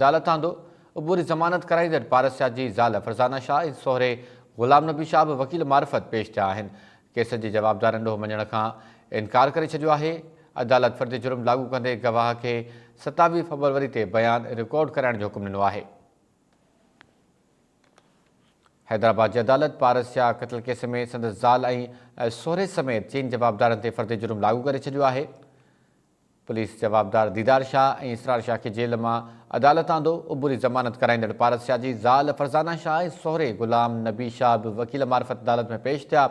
अदालतां उबूरी ज़मानत कराईंदड़ पारसिया जी ज़ाल फरज़ाना शाह ऐं सोहरे ग़ुलाम नबी शाह बि वकील मार्फत पेश थिया आहिनि। केस जे जवाबदारनि ॾोह मञण खां इनकार करे छॾियो आहे। अदालत फ़र्द जुर्म लागू कंदे गवाह खे 27 फरवरी ते बयान रिकॉर्ड कराइण जो हुकुम ॾिनो आहे। हैदराबाद जी अदालत पारसिया क़त्ल केस में संदसि ज़ाल ऐं सोहरे समेत 4 जवाबदारनि ते फ़र्द जुर्म लागू करे छॾियो आहे। पुलिस जवाबदार दीदार शाह ऐं इसरार शाह खे जेल मां अदालतां उबूरी ज़मानत कराईंदड़ पारसिया जी ज़ाल फरज़ाना शाह ऐं सोहरे ग़ुलाम नबी शाह बि वकील मार्फत अदालत में पेश थिया।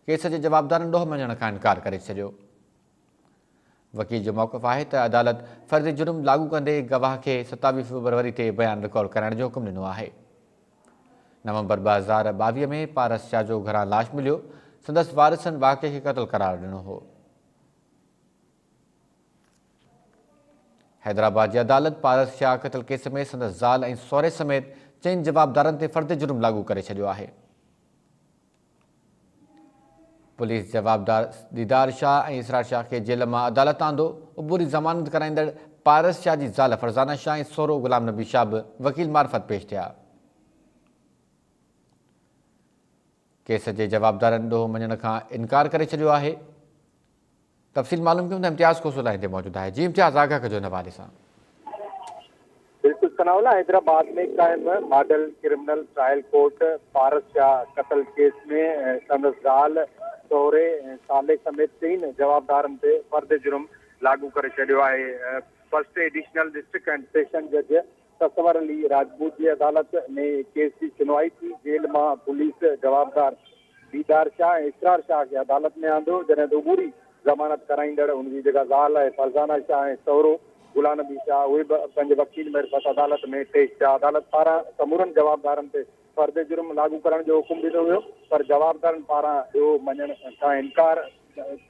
केस जे जवाबदारनि ॾोह मञण खां इनकार करे छॾियो। वकील जो मौक़िफ़ आहे त अदालत फ़र्द जुर्म लागू कंदे गवाह खे 27 फरवरी ते बयान रिकॉर्ड कराइण जो हुकुम ॾिनो आहे। नवंबर 2022 में पारसिया जो घरां लाश मिलियो। संदसि वारिसनि वाक़े खे क़त्ल करार ॾिनो हो। हैदराबाद जी अदालत पारसिया क़त्ल केस में संदसि ज़ाल ऐं सोहरे समेत 4 जवाबदारनि ते फ़र्द जुर्म लागू करे छॾियो आहे। पुलिस जवाबदार दीदार शाह ऐं इसरार शाह खे जेल मां अदालतां उबूरी ज़मानत कराईंदड़ पारसिया जी ज़ाल फरज़ाना शाह ऐं सोहरो ग़ुलाम नबी शाह बि वकील मार्फत पेश थिया। केस जे जवाबदारनि ॾोह मञण खां इनकार करे छॾियो आहे। तफ़सील मालूम कयूं त इम्तियाज़ खोसो लाइन ते मौजूद आहे। जी इम्तियाज़, आगाह कजो हिन हवाले सां। बिल्कुल सनाउल्ला, हैदराबाद में कायम model criminal trial court Parsia कत्ल केस में संदसि ज़ाल सोहरे साले समेत 3 जवाबदारनि ते फ़र्द जुर्म लागू करे छॾियो आहे। First additional district and session जज तस्वर अली राजपूत जी अदालत में केस की सुनवाई थी। जेल मां पुलिस जवाबदार दीदार शाह ऐं इसरार शाह खे अदालत में आंदो, जॾहिं त उबूरी ज़मानत कराईंदड़ उनजी जेका ज़ाल आहे फरज़ाना शाह ऐं सोहरो ग़ुलाम नबी शाह उहे बि पंहिंजे वकील मार्फत अदालत में पेश थिया। अदालत पारां समूरनि जवाबदारनि ते फ़र्द जुर्म लागू करण जो हुकुम ॾिनो वियो, पर जवाबदारनि पारां इहो मञण खां इनकार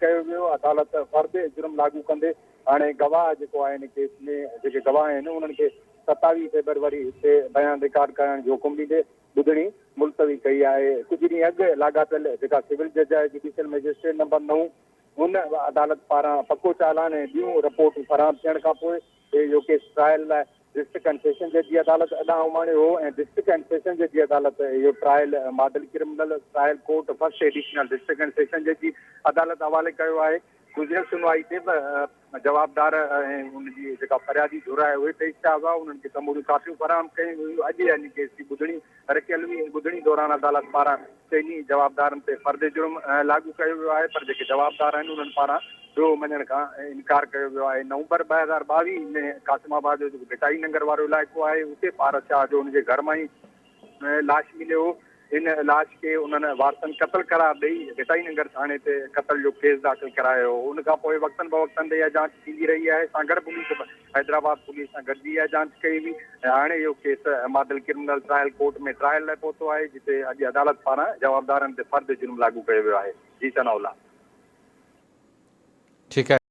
कयो वियो। अदालत फ़र्द जुर्म लागू कंदे हाणे गवाह जेको आहे हिन केस में जेके गवाह आहिनि उन्हनि खे 27 फरवरी ते बयान रिकॉर्ड कराइण जो हुकुम ॾींदे ॿुधणी मुलतवी कई आहे। कुझु ॾींहं अॻु लाॻापियल जेका सिविल जज आहे जुडिशियल मजिस्ट्रेट नंबर 9 उन अदालत पारां पको चालान ऐं ॿियूं रिपोर्टूं फराहम थियण खां पोइ इहो केस ट्रायल लाइ डिस्ट्रिक्ट एंड सेशन जज जी अदालत अॾां उमाणियो हो ऐं डिस्ट्रिक्ट एंड सेशन जज जी अदालत इहो trial model criminal trial court first additional district and session जज जी अदालत हवाले कयो आहे। गुज़िरियल सुनवाई ते बि जवाबदार ऐं उनजी जेका फरियादी धुर आहे उहे पेश थिया हुआ। उन्हनि खे समूरियूं कापियूं फराहम कयूं हुयूं। अॼु यानी केस जी ॿुधणी रखियल हुई। ॿुधणी दौरान अदालत पारां 4 जवाबदारनि ते फ़र्द जुर्म लागू कयो वियो आहे, पर जेके जवाबदार आहिनि उन्हनि पारां ॾोह मञण खां इनकार कयो वियो आहे। नवंबर 2022 में कासिमाबाद जो जेको भिटाई नगर वारो इलाइक़ो आहे उते पारसिया जो उनजे घर मां ई लाश मिलियो हो। इन लाश खे उन्हनि वारसनि क़त्ल करार ॾेई भिटाई नगर थाणे ते क़त्ल जो केस दाख़िल करायो हो। उन खां पोइ वक़्तनि फ़वक़्तनि ते इहा जांच थींदी रही आहे। सागर पुलिस हैदराबाद पुलिस सां गॾिजी इहा जांच कई हुई ऐं हाणे इहो case model criminal trial court में ट्रायल लाइ पहुतो आहे, जिते अॼु अदालत पारां जवाबदारनि ते फ़र्द जुर्म लागू कयो वियो आहे। जी सनाउल्ला। ठीकु आहे।